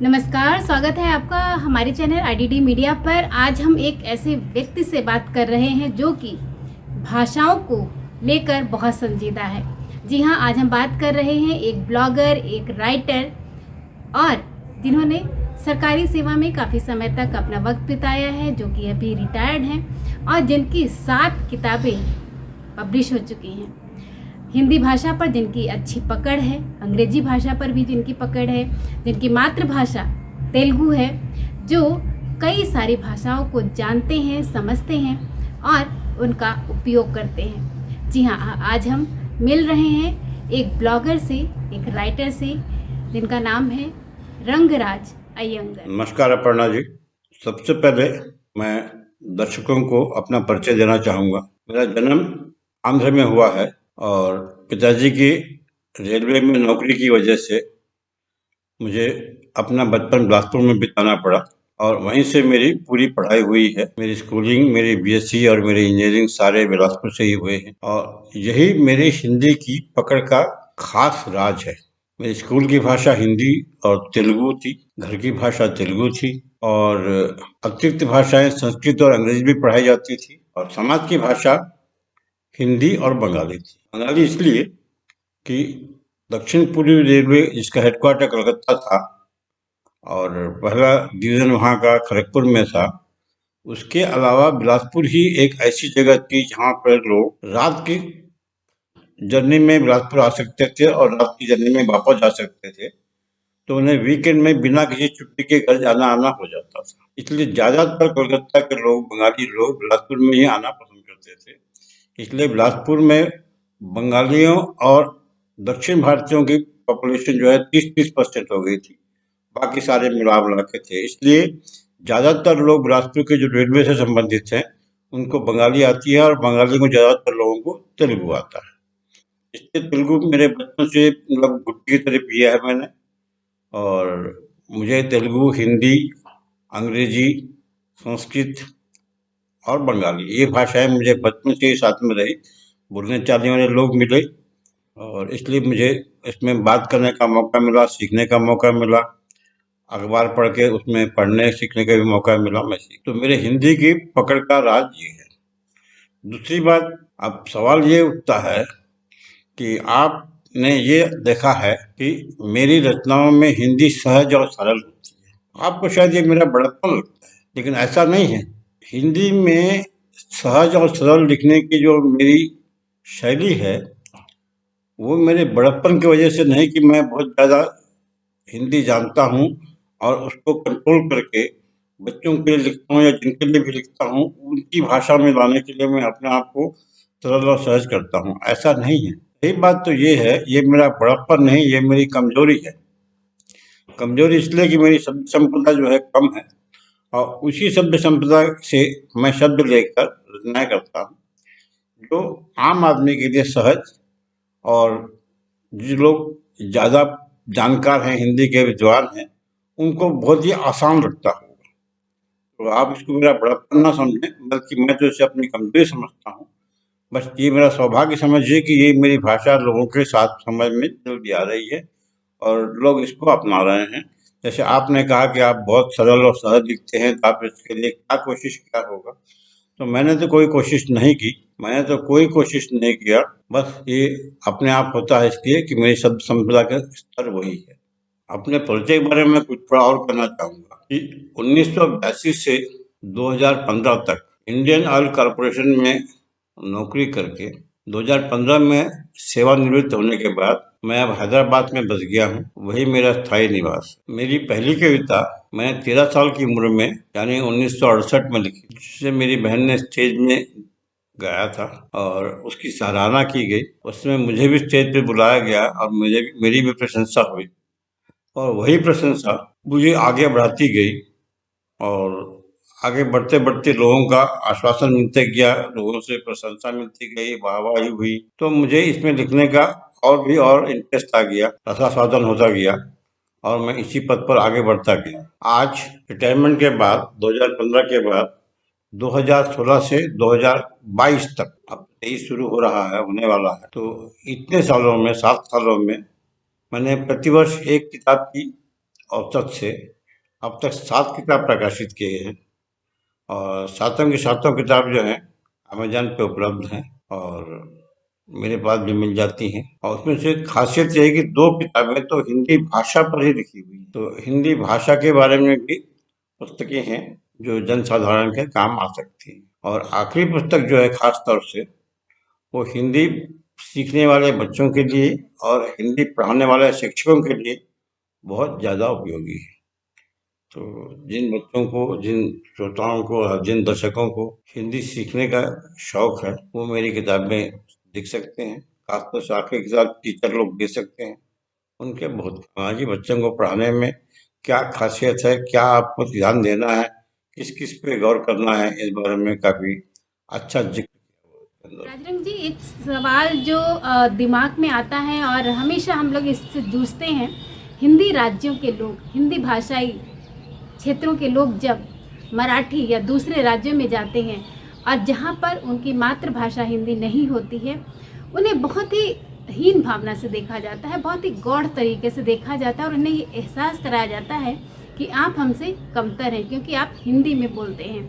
नमस्कार, स्वागत है आपका हमारे चैनल आईडीडी मीडिया पर। आज हम एक ऐसे व्यक्ति से बात कर रहे हैं जो कि भाषाओं को लेकर बहुत संजीदा है। जी हाँ, आज हम बात कर रहे हैं एक ब्लॉगर, एक राइटर और जिन्होंने सरकारी सेवा में काफ़ी समय तक अपना वक्त बिताया है, जो कि अभी रिटायर्ड हैं और जिनकी 7 किताबें पब्लिश हो चुकी हैं। हिंदी भाषा पर जिनकी अच्छी पकड़ है, अंग्रेजी भाषा पर भी जिनकी पकड़ है, जिनकी मातृभाषा तेलुगु है, जो कई सारी भाषाओं को जानते हैं, समझते हैं और उनका उपयोग करते हैं। जी हाँ, आज हम मिल रहे हैं एक ब्लॉगर से, एक राइटर से, जिनका नाम है रंगराज अयंगर। नमस्कार अपर्णा जी। सबसे पहले मैं दर्शकों को अपना परिचय देना चाहूँगा। मेरा जन्म आंध्र में हुआ है और पिताजी की रेलवे में नौकरी की वजह से मुझे अपना बचपन बिलासपुर में बिताना पड़ा और वहीं से मेरी पूरी पढ़ाई हुई है। मेरी स्कूलिंग, मेरी बीएससी और मेरी इंजीनियरिंग सारे बिलासपुर से ही हुए हैं और यही मेरी हिंदी की पकड़ का खास राज है। मेरी स्कूल की भाषा हिंदी और तेलुगु थी, घर की भाषा तेलुगु थी और अतिरिक्त भाषाएं संस्कृत और अंग्रेजी भी पढ़ाई जाती थी और समाज की भाषा हिंदी और बंगाली थी। बंगाली इसलिए कि दक्षिण पूर्वी रेलवे, जिसका हेडक्वार्टर कलकत्ता था और पहला डिवीजन वहाँ का खड़गपुर में था, उसके अलावा बिलासपुर ही एक ऐसी जगह थी जहाँ पर लोग रात की जर्नी में बिलासपुर आ सकते थे और रात की जर्नी में वापस जा सकते थे, तो उन्हें वीकेंड में बिना किसी छुट्टी के घर जाना आना हो जाता था। इसलिए ज्यादातर कोलकाता के लोग, बंगाली लोग बिलासपुर में ही आना पसंद करते थे। इसलिए बिलासपुर में बंगालियों और दक्षिण भारतीयों की पॉपुलेशन जो है 30-30% हो गई थी, बाकी सारे मिला के थे। इसलिए ज्यादातर लोग बिलासपुर के जो रेलवे से संबंधित हैं उनको बंगाली आती है और बंगाली को ज्यादातर लोगों को तेलुगु आता है। इसलिए तेलुगु मेरे बचपन से मतलब घुट्टी की तरह पिया है मैंने और मुझे तेलुगु, हिंदी, अंग्रेजी, संस्कृत और बंगाली, ये भाषाएं मुझे बचपन से ही साथ में रही। बोलने चालने वाले लोग मिले और इसलिए मुझे इसमें बात करने का मौका मिला, सीखने का मौका मिला, अखबार पढ़ के उसमें पढ़ने सीखने का भी मौका मिला। मैं सीख तो मेरे हिंदी की पकड़ का राज ये है। दूसरी बात, अब सवाल ये उठता है कि आपने ये देखा है कि मेरी रचनाओं में हिंदी सहज और सरल होती है। आपको शायद ये मेरा बड़प्पन लगता है, लेकिन ऐसा नहीं है। हिंदी में सहज और सरल लिखने की जो मेरी शैली है वो मेरे बड़प्पन की वजह से नहीं कि मैं बहुत ज़्यादा हिंदी जानता हूँ और उसको कंट्रोल करके बच्चों के लिए लिखता हूँ या जिनके लिए भी लिखता हूँ उनकी भाषा में लाने के लिए मैं अपने आप को सरल और सहज करता हूँ, ऐसा नहीं है। सही बात तो ये है, ये मेरा बड़प्पन नहीं, ये मेरी कमजोरी है। कमजोरी इसलिए कि मेरी शब्द संपदा जो है कम है और उसी शब्द संपदा से मैं शब्द लेकर रचनाएं करता हूँ जो आम आदमी के लिए सहज और जो लोग ज़्यादा जानकार हैं, हिंदी के विद्वान हैं, उनको बहुत ही आसान लगता होगा। तो आप इसको मेरा बड़प्पन ना समझें, बल्कि मैं तो इसे अपनी कमजोरी समझता हूँ। बस ये मेरा सौभाग्य समझिए कि ये मेरी भाषा लोगों के साथ समझ में जल्दी आ रही है और लोग इसको अपना रहे हैं। जैसे आपने कहा कि आप बहुत सरल और सहज लिखते हैं, तो आप इसके लिए क्या कोशिश किया होगा? तो मैंने तो कोई कोशिश नहीं की, मैंने तो कोई कोशिश नहीं किया, बस ये अपने आप होता है इसलिए कि मेरी शब्द संपदा का स्तर वही है। अपने परिचय के बारे में कुछ थोड़ा और कहना चाहूँगा कि 1982 से 2015 तक इंडियन ऑयल कॉरपोरेशन में नौकरी करके 2015 में सेवानिवृत्त होने के बाद मैं अब हैदराबाद में बस गया हूँ, वही मेरा स्थायी निवास। मेरी पहली कविता मैंने 13 साल की उम्र में यानी 1968 में लिखी, जिसे मेरी बहन ने स्टेज में गाया था और उसकी सराहना की गई। उसमें मुझे भी स्टेज पे बुलाया गया और मेरी भी प्रशंसा हुई और वही प्रशंसा मुझे आगे बढ़ाती गई और आगे बढ़ते बढ़ते लोगों का आश्वासन मिलते गया, लोगों से प्रशंसा मिलती गई, वाहवाही हुई, तो मुझे इसमें लिखने का और इंटरेस्ट आ गया, रसास्वादन होता गया और मैं इसी पद पर आगे बढ़ता गया। आज रिटायरमेंट के बाद 2015 के बाद 2016 से 2022 तक, अब 23 शुरू हो रहा है, होने वाला है, तो इतने सालों में 7 सालों में मैंने प्रतिवर्ष एक किताब की औसत से अब तक 7 किताब प्रकाशित किए हैं और सातों की सातों किताब जो हैं अमेज़न पे उपलब्ध हैं और मेरे पास भी मिल जाती हैं। और उसमें से खासियत ये है कि 2 किताबें तो हिंदी भाषा पर ही लिखी हुई हैं। तो हिंदी भाषा के बारे में भी पुस्तकें हैं जो जनसाधारण के काम आ सकती हैं। और आखिरी पुस्तक जो है खास तौर से वो हिंदी सीखने वाले बच्चों के लिए और हिंदी पढ़ाने वाले शिक्षकों के लिए बहुत ज़्यादा उपयोगी है। तो जिन बच्चों को, जिन श्रोताओं को और जिन दर्शकों को हिंदी सीखने का शौक है, वो मेरी किताबें लिख सकते हैं। खासतौर से आखिरी किताब टीचर लोग दे सकते हैं। उनके बहुत हाँ जी, बच्चों को पढ़ाने में क्या खासियत है, क्या आपको ध्यान देना है, किस-किस पे गौर करना है, इस बारे में काफ़ी अच्छा जिक्र किया हुआ है। राजरंग जी, एक सवाल जो दिमाग में आता है और हमेशा हम लोग इससे जूझते हैं। हिंदी राज्यों के लोग, हिंदी भाषाई क्षेत्रों के लोग जब मराठी या दूसरे राज्यों में जाते हैं और जहाँ पर उनकी मातृभाषा हिंदी नहीं होती है, उन्हें बहुत ही हीन भावना से देखा जाता है, बहुत ही गौड़ तरीके से देखा जाता है और उन्हें ये एहसास कराया जाता है कि आप हमसे कमतर हैं क्योंकि आप हिंदी में बोलते हैं,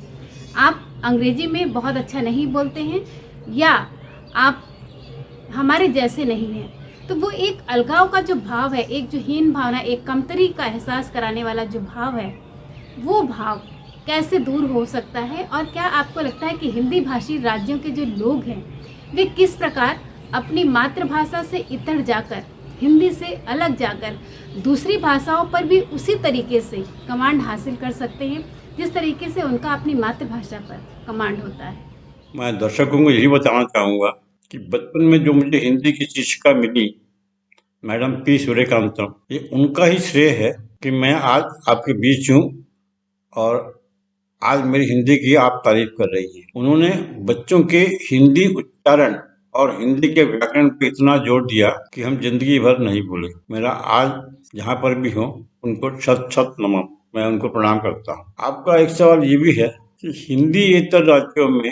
आप अंग्रेजी में बहुत अच्छा नहीं बोलते हैं या आप हमारे जैसे नहीं हैं। तो वो एक अलगाव का जो भाव है, एक जो हीन भावना, एक कमतरी का एहसास कराने वाला जो भाव है, वो भाव कैसे दूर हो सकता है? और क्या आपको लगता है कि हिंदी भाषी राज्यों के जो लोग हैं वे किस प्रकार अपनी मातृभाषा से इतर जाकर, हिंदी से अलग जाकर दूसरी भाषाओं पर भी उसी तरीके से कमांड हासिल कर सकते हैं जिस तरीके से उनका अपनी मातृभाषा पर कमांड होता है? मैं दर्शकों को यही बताना चाहूँगा कि बचपन में जो मुझे हिंदी की शिक्षिका मिली, मैडम पी सूर्यकांतम, ये उनका ही श्रेय है कि मैं आज आपके बीच हूँ और आज मेरी हिंदी की आप तारीफ कर रही हैं। उन्होंने बच्चों के हिंदी उच्चारण और हिंदी के व्याकरण पे इतना जोर दिया कि हम जिंदगी भर नहीं भूले। मेरा आज जहाँ पर भी हो उनको शत शत नमन, मैं उनको प्रणाम करता हूँ। आपका एक सवाल ये भी है कि हिंदीएतर राज्यों में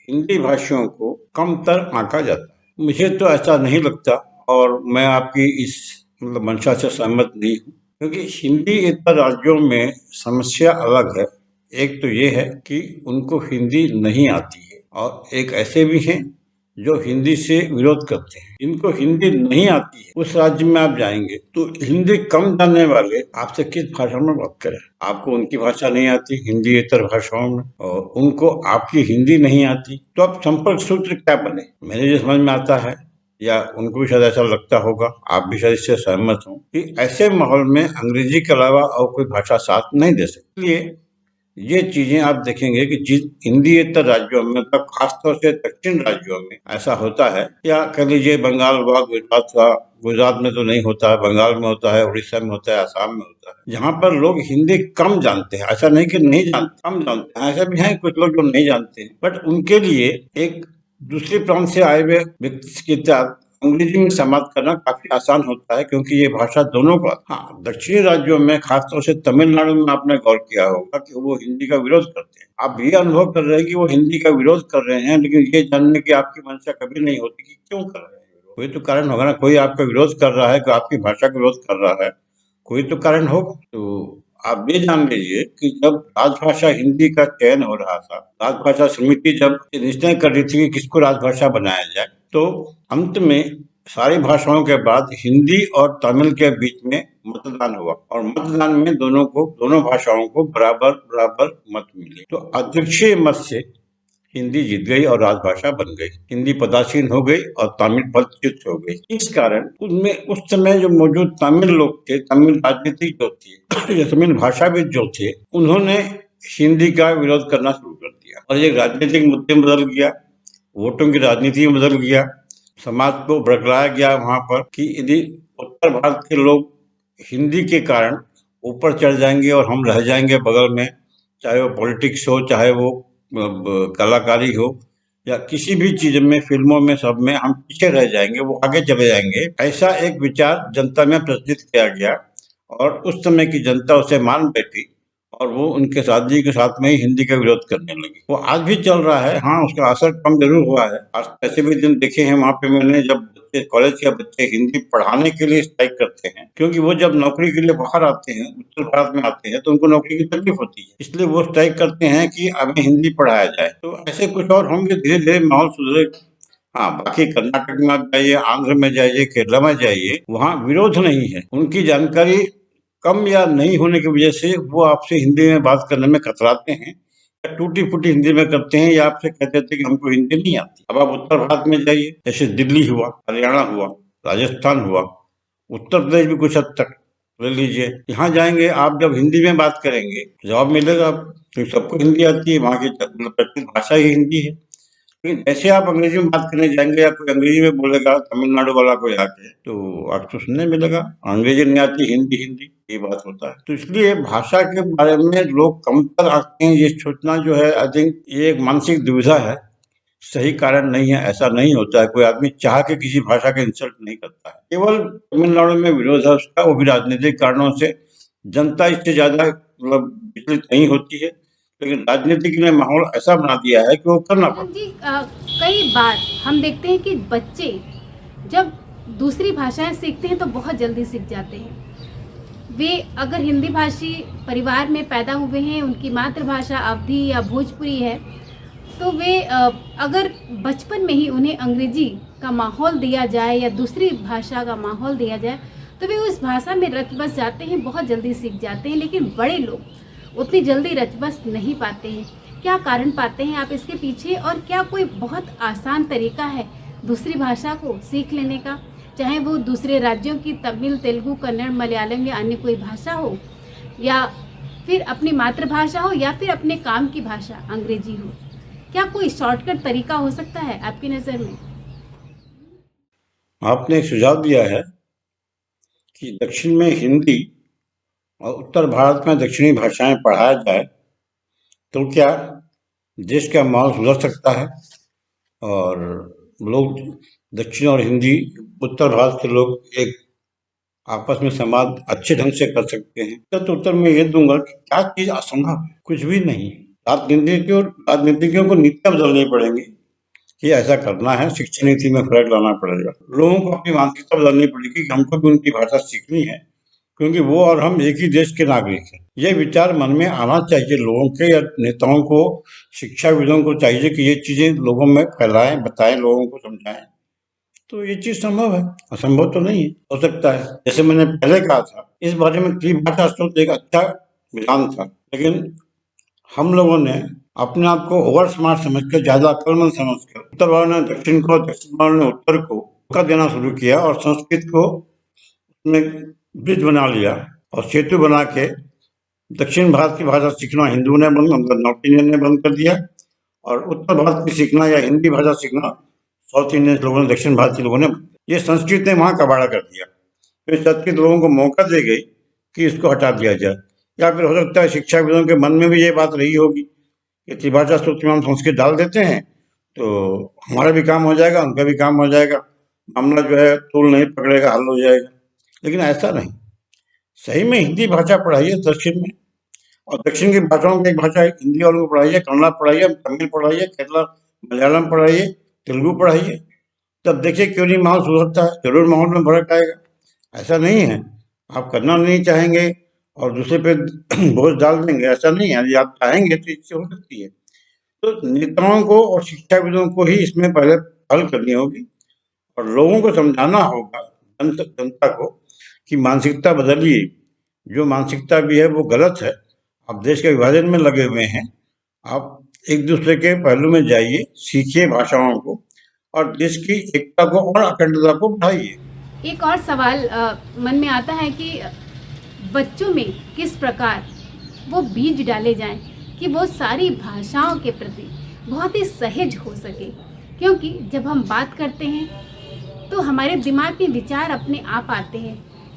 हिंदी भाषियों को कमतर आंका जाता है। मुझे तो ऐसा नहीं लगता और मैं आपकी इस मंशा से सहमत नहीं हूँ, क्योंकि हिंदीएतर राज्यों में समस्या अलग है। एक तो ये है कि उनको हिंदी नहीं आती है और एक ऐसे भी हैं जो हिंदी से विरोध करते हैं। इनको हिंदी नहीं आती है, उस राज्य में आप जाएंगे तो हिंदी कम जानने वाले आपसे किस भाषा में बात करें? आपको उनकी भाषा नहीं आती हिंदीएतर भाषाओं में और उनको आपकी हिंदी नहीं आती, तो अब संपर्क सूत्र क्या बने? मेरे जो समझ में आता है या उनको भी शायद ऐसा लगता होगा, आप भी शायद इससे सहमत हो, कि ऐसे माहौल में अंग्रेजी के अलावा और कोई भाषा साथ नहीं दे सकती। इसलिए ये चीजें आप देखेंगे कि जिन हिंदीएतर राज्यों में, मतलब खासतौर से दक्षिण राज्यों में ऐसा होता है, या कह लीजिए बंगाल हुआ, गुजरात हुआ, गुजरात में तो नहीं होता है, बंगाल में होता है, उड़ीसा में होता है, आसाम में होता है, जहाँ पर लोग हिंदी कम जानते हैं। ऐसा नहीं कि नहीं जानते, कम जानते हैं, ऐसे भी हैं कुछ लोग जो नहीं जानते हैं, बट उनके लिए एक दूसरे प्रांत से आए हुए व्यक्ति के साथ अंग्रेजी में संवाद करना काफी आसान होता है, क्योंकि ये भाषा दोनों का। हाँ, दक्षिणी राज्यों में खासतौर से तमिलनाडु में आपने गौर किया होगा कि वो हिंदी का विरोध करते हैं। आप ये अनुभव कर रहे हैं कि वो हिंदी का विरोध कर रहे हैं, लेकिन ये जानने की आपकी मंशा कभी नहीं होती कि क्यों कर रहे हैं। कोई तो कारण होगा ना, कोई आपका विरोध कर रहा है, कोई आपकी भाषा का विरोध कर रहा है, कोई तो कारण होगा। तो आप ये जान लीजिए कि जब राजभाषा हिंदी का चयन हो रहा था, राजभाषा समिति जब निश्चय कर रही थी कि किसको राजभाषा बनाया जाए, तो अंत में सारी भाषाओं के बाद हिंदी और तमिल के बीच में मतदान हुआ और मतदान में दोनों भाषाओं को बराबर बराबर मत मिले। तो अध्यक्षीय मत से हिंदी जीत गई और राजभाषा बन गई, हिंदी पदासीन हो गई और तमिल पदच्युत हो गई। इस कारण उनमें उस समय जो मौजूद तमिल लोग थे, तमिल राजनीतिक जो थे, तमिल भाषाविद जो थे, उन्होंने हिंदी का विरोध करना शुरू कर दिया और ये राजनीतिक मुद्दे में बदल गया, वोटों की राजनीति में बदल गया, समाज को भड़काया गया वहां पर कि यदि उत्तर भारत के लोग हिंदी के कारण ऊपर चढ़ जाएंगे और हम रह जाएंगे बगल में, चाहे वो पॉलिटिक्स हो, चाहे वो कलाकारी हो या किसी भी चीज में, फिल्मों में, सब में हम पीछे रह जाएंगे, वो आगे चले जाएंगे। ऐसा एक विचार जनता में प्रचलित किया गया और उस समय की जनता उसे मान बैठी और वो उनके साथी के साथ में ही हिंदी का विरोध करने लगी। वो आज भी चल रहा है। हाँ, उसका असर कम जरूर हुआ है। आज ऐसे भी दिन देखे हैं वहाँ पे मैंने, जब बच्चे कॉलेज के बच्चे हिंदी पढ़ाने के लिए स्ट्राइक करते हैं, क्योंकि वो जब नौकरी के लिए बाहर आते हैं, उत्तर भारत में आते हैं, तो उनको नौकरी की तकलीफ होती है, इसलिए वो स्ट्राइक करते हैं कि हमें हिंदी पढ़ाया जाए। तो ऐसे कुछ और होंगे, धीरे धीरे माहौल सुधरेगा। हाँ, बाकी कर्नाटक में आप जाइए, आंध्र में जाइए, केरला में जाइए, वहाँ विरोध नहीं है। उनकी जानकारी कम या नहीं होने की वजह से वो आपसे हिंदी में बात करने में कतराते हैं, या टूटी फूटी हिंदी में करते हैं, या आपसे कहते थे कि हमको हिंदी नहीं आती। अब आप उत्तर भारत में जाइए, जैसे दिल्ली हुआ, हरियाणा हुआ, राजस्थान हुआ, उत्तर प्रदेश भी कुछ हद तक ले लीजिए। यहाँ जाएंगे आप, जब हिंदी में बात करेंगे जवाब मिलेगा, क्योंकि सबको हिंदी आती है, वहाँ की प्रचलित भाषा ही हिंदी है। लेकिन ऐसे आप अंग्रेजी में बात करने जाएंगे, या कोई अंग्रेजी में बोलेगा तमिलनाडु वाला कोई आके, तो आपको सुनने मिलेगा अंग्रेजी नहीं आती, हिंदी हिंदी, ये बात होता है। तो इसलिए भाषा के बारे में लोग कम तर आते हैं, ये सोचना जो है, आई थिंक ये एक मानसिक दुविधा है, सही कारण नहीं है। ऐसा नहीं होता है, कोई आदमी चाह के किसी भाषा का इंसल्ट नहीं करता है। केवल तमिलनाडु में विरोध है उसका, वो भी राजनीतिक कारणों से। जनता इससे ज्यादा मतलब विचलित नहीं होती है, लेकिन राजनीतिक ने माहौल ऐसा बना दिया है कि वो करना पड़ता जी कई बार हम देखते हैं कि बच्चे जब दूसरी भाषाएं सीखते हैं तो बहुत जल्दी सीख जाते हैं। वे अगर हिंदी भाषी परिवार में पैदा हुए हैं, उनकी मातृभाषा अवधी या भोजपुरी है, तो वे अगर बचपन में ही उन्हें अंग्रेजी का माहौल दिया जाए या दूसरी भाषा का माहौल दिया जाए, तो वे उस भाषा में रच बस जाते हैं, बहुत जल्दी सीख जाते हैं। लेकिन बड़े लोग उतनी जल्दी रच बस नहीं पाते हैं। क्या कारण पाते हैं आप इसके पीछे, और क्या कोई बहुत आसान तरीका है दूसरी भाषा को सीख लेने का, चाहे वो दूसरे राज्यों की तमिल, तेलुगु, कन्नड़, मलयालम या अन्य कोई भाषा हो, या फिर अपनी मातृभाषा हो, या फिर अपने काम की भाषा अंग्रेजी हो? क्या कोई शॉर्टकट तरीका हो सकता है आपकी नज़र में? आपने एक सुझाव दिया है कि दक्षिण में हिंदी और उत्तर भारत में दक्षिणी भाषाएं पढ़ाया जाए, तो क्या देश का माहौल सुधर सकता है और लोग दक्षिण और हिंदी, उत्तर भारत के लोग एक आपस में संवाद अच्छे ढंग से कर सकते हैं। तो उत्तर में ये दूंगा कि क्या चीज असंभव है? कुछ भी नहीं। राजनीतिज्ञों को नीतियां बदलनी पड़ेंगी कि ऐसा करना है, शिक्षा नीति में फर्क लाना पड़ेगा। लोगों को अपनी मानसिकता बदलनी पड़ेगी कि हमको भी उनकी भाषा सीखनी है, क्योंकि वो और हम एक ही देश के नागरिक हैं। ये विचार मन में आना चाहिए लोगों के, या नेताओं को, शिक्षाविदों को चाहिए कि ये चीजें लोगों में फैलाएं, बताएं, लोगों को समझाएं। तो ये चीज संभव है, असंभव तो नहीं है। हो सकता है, जैसे मैंने पहले कहा था, इस बारे में त्रिभाषा सूत्र एक अच्छा विधान था, लेकिन हम लोगों ने अपने आप को ओवर स्मार्ट समझकर, ज्यादा अक्लमंद समझकर, उत्तर वालों ने दक्षिण को, दक्षिण वालों ने उत्तर को धोखा देना शुरू किया, और संस्कृत को उसने ब्रिज बना लिया और सेतु बना के दक्षिण भारत की भाषा सीखना हिंदुओं ने नॉर्थ इंडियन ने बंद कर दिया, और उत्तर भारत की सीखना या हिंदी भाषा सीखना साउथ इंडियन लोगों ने, दक्षिण भारत के लोगों ने, ये संस्कृत ने वहाँ कबाड़ा कर दिया। फिर संस्कृत लोगों को मौका दे गई कि इसको हटा दिया जाए। या फिर हो सकता है शिक्षाविदों के मन में भी ये बात रही होगी कि त्रिभाषा सूत्र में हम संस्कृत डाल देते हैं तो हमारा भी काम हो जाएगा, उनका भी काम हो जाएगा, मामला जो है तूल नहीं पकड़ेगा, हल हो जाएगा। लेकिन ऐसा नहीं। सही में हिंदी भाषा पढ़ाइए दक्षिण में, और दक्षिण की भाषाओं की एक भाषा हिंदी वालों को पढ़ाइए, कन्नड़ पढ़ाइए, तमिल पढ़ाइए, केरला मलयालम पढ़ाइए, तेलुगु पढ़ाइए। तब देखिए क्यों नहीं माहौल सुधरता है, जरूर माहौल में फर्क आएगा। ऐसा नहीं है आप करना नहीं चाहेंगे और दूसरे पे बोझ डाल देंगे, ऐसा नहीं है। यदि आप चाहेंगे तो इससे हो सकती है। तो नेताओं को और शिक्षाविदों को ही इसमें पहले हल करनी होगी, और लोगों को समझाना होगा, जनता को, कि मानसिकता बदलिए। जो मानसिकता भी है वो गलत है। आप देश के विभाजन में लगे हुए हैं, आप एक दूसरे के पहलू में जाइए, सीखिए भाषाओं को, और देश की एकता को और अखंडता को बढ़ाइए। एक और सवाल मन में आता है कि बच्चों में किस प्रकार वो बीज डाले जाएं कि वो सारी भाषाओं के प्रति बहुत ही सहज हो सके, क्योंकि जब हम बात करते हैं तो हमारे दिमाग में विचार अपने आप आते हैं।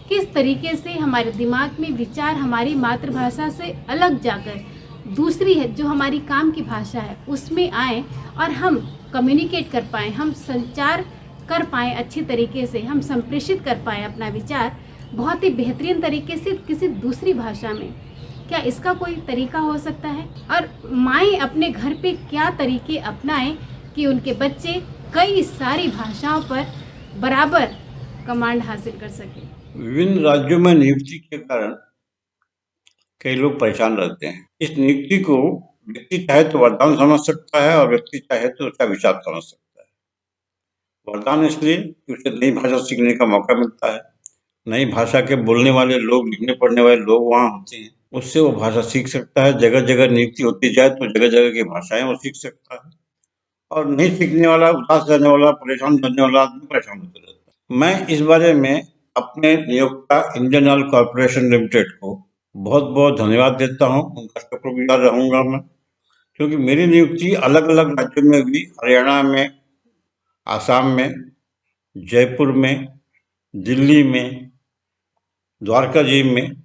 किस तरीके से हमारे दिमाग में विचार हमारी मातृभाषा से अलग जाकर दूसरी है जो हमारी काम की भाषा है उसमें आए, और हम कम्युनिकेट कर पाएँ, हम संचार कर पाएँ अच्छी तरीके से, हम संप्रेषित कर पाएँ अपना विचार बहुत ही बेहतरीन तरीके से किसी दूसरी भाषा में। क्या इसका कोई तरीका हो सकता है? और माएँ अपने घर पे क्या तरीके अपनाएं कि उनके बच्चे कई सारी भाषाओं पर बराबर कमांड हासिल कर सकें? विभिन्न राज्यों में नियुक्ति के कारण कई लोग परेशान रहते हैं। इस नियुक्ति को व्यक्ति चाहे तो वरदान समझ सकता है और व्यक्ति चाहे तो उसका अभिशाप समझ सकता है। वरदान इसलिए कि उसे नई भाषा सीखने का मौका मिलता है, नई भाषा के बोलने वाले लोग, लिखने पढ़ने वाले लोग वहाँ होते हैं, उससे वो भाषा सीख सकता है। जगह जगह नियुक्ति होती जाए तो जगह जगह की भाषाएं वो सीख सकता है, और नहीं सीखने वाला, उदास रहने वाला, परेशान रहने वाला आदमी परेशान होता रहता है। मैं इस बारे में अपने नियोक्ता इंडियन ऑयल कॉर्पोरेशन लिमिटेड को बहुत बहुत धन्यवाद देता हूँ, उनका शुक्रगुजार रहूंगा मैं, क्योंकि मेरी नियुक्ति अलग अलग राज्यों में हुई। हरियाणा में, आसाम में, जयपुर में, दिल्ली में, द्वारका जी में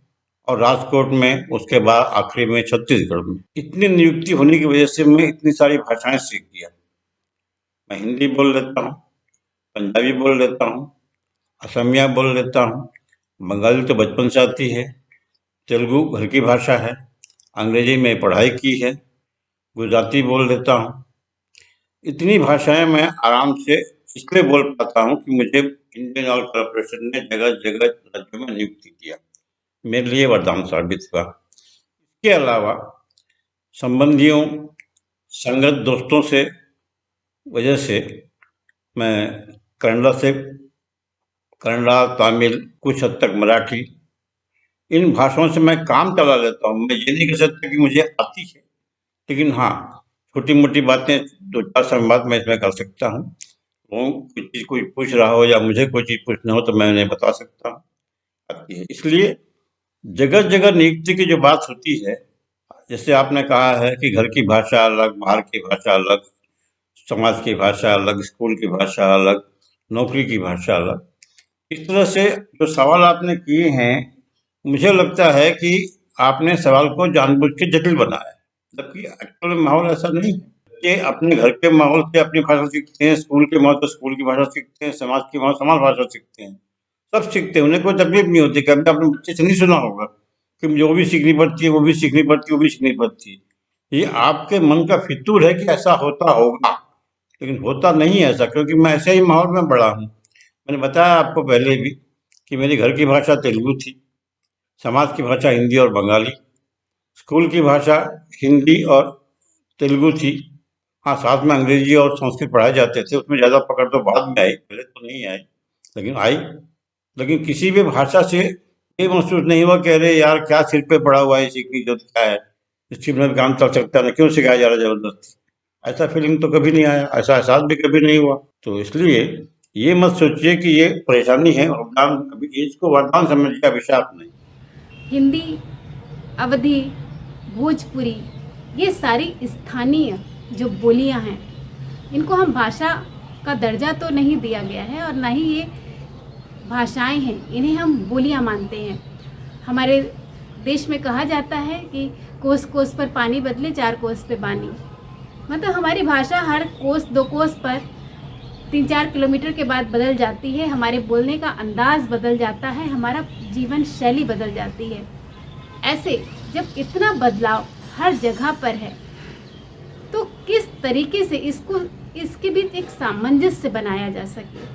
और राजकोट में, उसके बाद आखिरी में छत्तीसगढ़ में। इतनी नियुक्ति होने की वजह से मैं इतनी सारी भाषाएं सीख गया। मैं हिंदी बोल लेता हूँ, पंजाबी बोल लेता हूँ, असमिया बोल लेता हूँ, बंगाली तो बचपन से आती है, तेलुगु घर की भाषा है, अंग्रेजी में पढ़ाई की है, गुजराती बोल लेता हूँ। इतनी भाषाएं मैं आराम से इसलिए बोल पाता हूँ कि मुझे इंडियन ऑयल कॉर्पोरेशन ने जगह जगह राज्यों में नियुक्ति किया, मेरे लिए वरदान साबित हुआ। इसके अलावा संबंधियों, संगत दोस्तों से वजह से मैं कन्नड़ा, तमिल, कुछ हद तक मराठी, इन भाषाओं से मैं काम चला लेता हूँ। मैं ये नहीं कह सकता कि मुझे आती है, लेकिन हाँ, छोटी मोटी बातें, दो चार संवाद मैं इसमें कर सकता हूँ। वो कोई चीज़ कोई पूछ रहा हो या मुझे कोई चीज़ पूछना हो तो मैं उन्हें बता सकता हूँ, आती है। इसलिए जगह जगह नियुक्ति की जो बात होती है, जैसे आपने कहा है कि घर की भाषा अलग, बाहर की भाषा अलग, समाज की भाषा अलग, स्कूल की भाषा अलग, नौकरी की भाषा अलग, इस तरह से जो सवाल आपने किए हैं, मुझे लगता है कि आपने सवाल को जानबूझ के जटिल बनाया है, जबकि एक्चुअल में माहौल ऐसा नहीं है। ये अपने घर के माहौल से अपनी भाषा सीखते हैं, स्कूल के माहौल से स्कूल की भाषा सीखते हैं, समाज की माहौल समाज भाषा सीखते हैं, सब सीखते हैं। उन्हें कोई तकलीफ नहीं होती। कभी आपने बच्चे से नहीं सुना होगा कि मुझे वो भी सीखनी पड़ती है, वो भी सीखनी पड़ती है, वो भी सीखनी पड़ती है। ये आपके मन का फितूर है कि ऐसा होता होगा, लेकिन होता नहीं है ऐसा, क्योंकि मैं ऐसे ही माहौल में बड़ा हूँ। मैंने बताया आपको पहले भी कि मेरी घर की भाषा तेलुगु थी, समाज की भाषा हिंदी और बंगाली, स्कूल की भाषा हिंदी और तेलुगु थी। हाँ, साथ में अंग्रेजी और संस्कृत पढ़ाए जाते थे, उसमें ज़्यादा पकड़ तो बाद में आई, पहले तो नहीं आई, लेकिन आई। लेकिन किसी भी भाषा से ये महसूस नहीं हुआ कि अरे यार क्या सिर पे पड़ा हुआ है, सीखने की जरूरत क्या है, इसकी बिना भी काम चल सकता है, क्यों सिखाया जा रहा है जबरदस्ती। ऐसा फीलिंग तो कभी नहीं आया, ऐसा एहसास भी कभी नहीं हुआ। तो इसलिए ये मत सोचिए कि ये परेशानी है, वरदान, कभी इसको वरदान समझिए, अभिशाप नहीं। हिंदी, अवधी, भोजपुरी, ये सारी स्थानीय जो बोलियां हैं, इनको हम भाषा का दर्जा तो नहीं दिया गया है, और ना ही ये भाषाएं हैं, इन्हें हम बोलियां मानते हैं। हमारे देश में कहा जाता है कि कोस कोस पर पानी बदले, चार कोस पे बानी। मतलब हमारी भाषा हर कोस दो कोस पर 3-4 किलोमीटर के बाद बदल जाती है, हमारे बोलने का अंदाज बदल जाता है, हमारा जीवन शैली बदल जाती है। ऐसे जब इतना बदलाव हर जगह पर है, तो किस तरीके से इसके बीच एक सामंजस्य बनाया जा सके,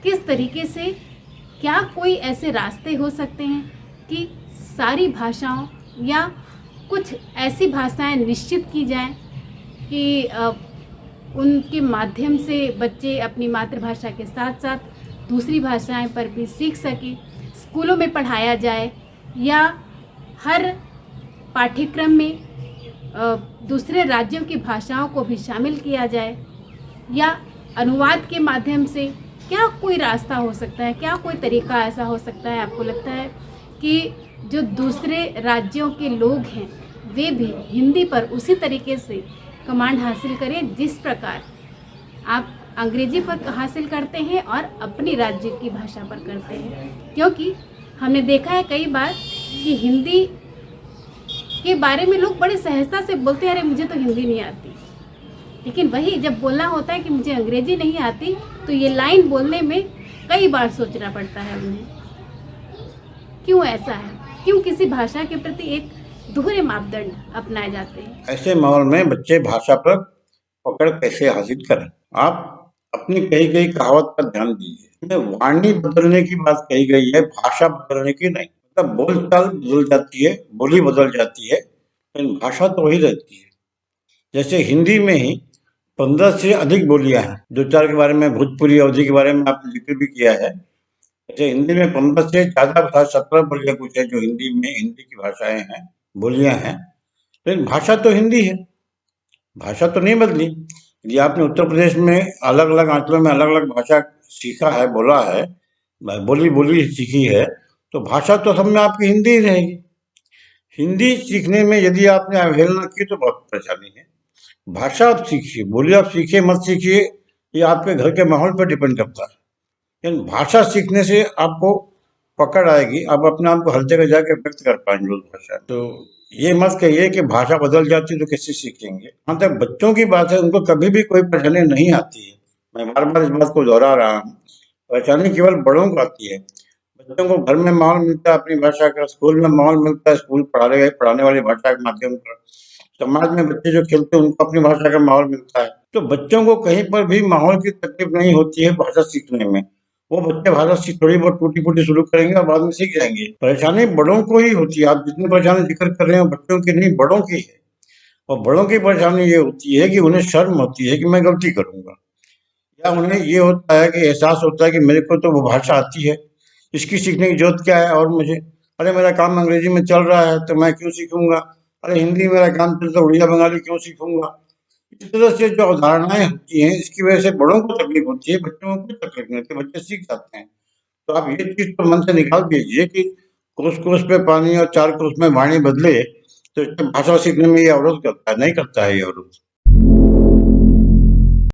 किस तरीके से, क्या कोई ऐसे रास्ते हो सकते हैं कि सारी भाषाओं या कुछ ऐसी भाषाएं निश्चित की जाएं कि उनके माध्यम से बच्चे अपनी मातृभाषा के साथ साथ दूसरी भाषाएं पर भी सीख सकें, स्कूलों में पढ़ाया जाए, या हर पाठ्यक्रम में दूसरे राज्यों की भाषाओं को भी शामिल किया जाए, या अनुवाद के माध्यम से। क्या कोई रास्ता हो सकता है, क्या कोई तरीका ऐसा हो सकता है, आपको लगता है कि जो दूसरे राज्यों के लोग हैं वे भी हिंदी पर उसी तरीके से कमांड हासिल करें जिस प्रकार आप अंग्रेजी पर हासिल करते हैं और अपनी राज्य की भाषा पर करते हैं? क्योंकि हमने देखा है कई बार कि हिंदी के बारे में लोग बड़े सहजता से बोलते हैं, अरे मुझे तो हिंदी नहीं आती, लेकिन वही जब बोलना होता है कि मुझे अंग्रेजी नहीं आती, तो ये लाइन बोलने में कई बार सोचना पड़ता है उन्हें। क्यों ऐसा है? क्यों किसी भाषा के प्रति एक दोहरे मापदंड अपनाए जाते हैं। ऐसे माहौल में बच्चे भाषा पर पकड़ कैसे हासिल करें? आप अपनी कही गई कहावत पर ध्यान दीजिए। इसमें वाणी बदलने की बात कही गई है, भाषा बदलने की नहीं। मतलब बोलचाल बदल जाती है, बोली बदल जाती है, लेकिन भाषा तो वही रहती है। जैसे हिंदी में ही 15 से अधिक बोलियां हैं। दो चार के बारे में, भोजपुरी अवधि के बारे में आपने जिक्र भी किया है। जैसे हिंदी में 15 से ज्यादा भाषा, 17 बोलियां कुछ है जो हिंदी में, हिंदी की भाषाएं हैं, बोलियां हैं। लेकिन भाषा तो हिंदी है, भाषा तो नहीं बदली। यदि आपने उत्तर प्रदेश में अलग अलग अंचलों में अलग अलग भाषा सीखा है, बोला है, बोली बोली सीखी है, तो भाषा तो सब में आपकी हिंदी ही रहेगी। हिंदी सीखने में यदि आपने अवहेलना की तो बहुत परेशानी है। भाषा आप सीखिए, बोली आप सीखिए मत सीखिए, ये आपके घर के माहौल पर डिपेंड करता है। लेकिन भाषा सीखने से आपको पकड़ आएगी, आप अपने आप को हर जगह जाके व्यक्त कर पाएंगे उस भाषा। तो ये मत कहिए कि भाषा बदल जाती तो कैसे सीखेंगे। हाँ, तक बच्चों की बात है, उनको कभी भी कोई परेशानी नहीं आती है। मैं बार बार इस बात को दोहरा रहा हूँ, परेशानी केवल बड़ों को आती है। बच्चों को घर में माहौल मिलता है अपनी भाषा का, स्कूल में माहौल मिलता है स्कूल पढ़ाने वाली भाषा के माध्यम पर, समाज में बच्चे जो खेलते हैं उनको अपनी भाषा का माहौल मिलता है। तो बच्चों को कहीं पर भी माहौल की तकलीफ नहीं होती है भाषा सीखने में। वो बच्चे भाषा सीख थोड़ी बहुत टूटी फूटी शुरू करेंगे और बाद में सीख जाएंगे। परेशानी बड़ों को ही होती है। आप जितनी परेशानी जिक्र कर रहे हो बच्चों की नहीं, बड़ों की है। और बड़ों की परेशानी ये होती है कि उन्हें शर्म होती है कि मैं गलती करूंगा, या उन्हें ये होता है कि एहसास होता है कि मेरे को तो वो भाषा आती है, इसकी सीखने की जरूरत क्या है। और मुझे, अरे मेरा काम अंग्रेजी में चल रहा है तो मैं क्यों सीखूंगा, अरे हिंदी में मेरा काम चलता है उड़िया बंगाली क्यों सीखूंगा। इस तरह से जो अवधारणाएं होती हैं, इसकी वजह से बड़ों को तकलीफ होती है, बच्चों को कोई तकलीफ नहीं होती, बच्चे सीख जाते हैं। तो आप ये चीज तो मन से निकाल दीजिए कि कोस कोस पे पानी और चार कोस में वाणी बदले, तो इससे भाषा सीखने में ये अवरोध करता है, नहीं करता है ये अवरोध।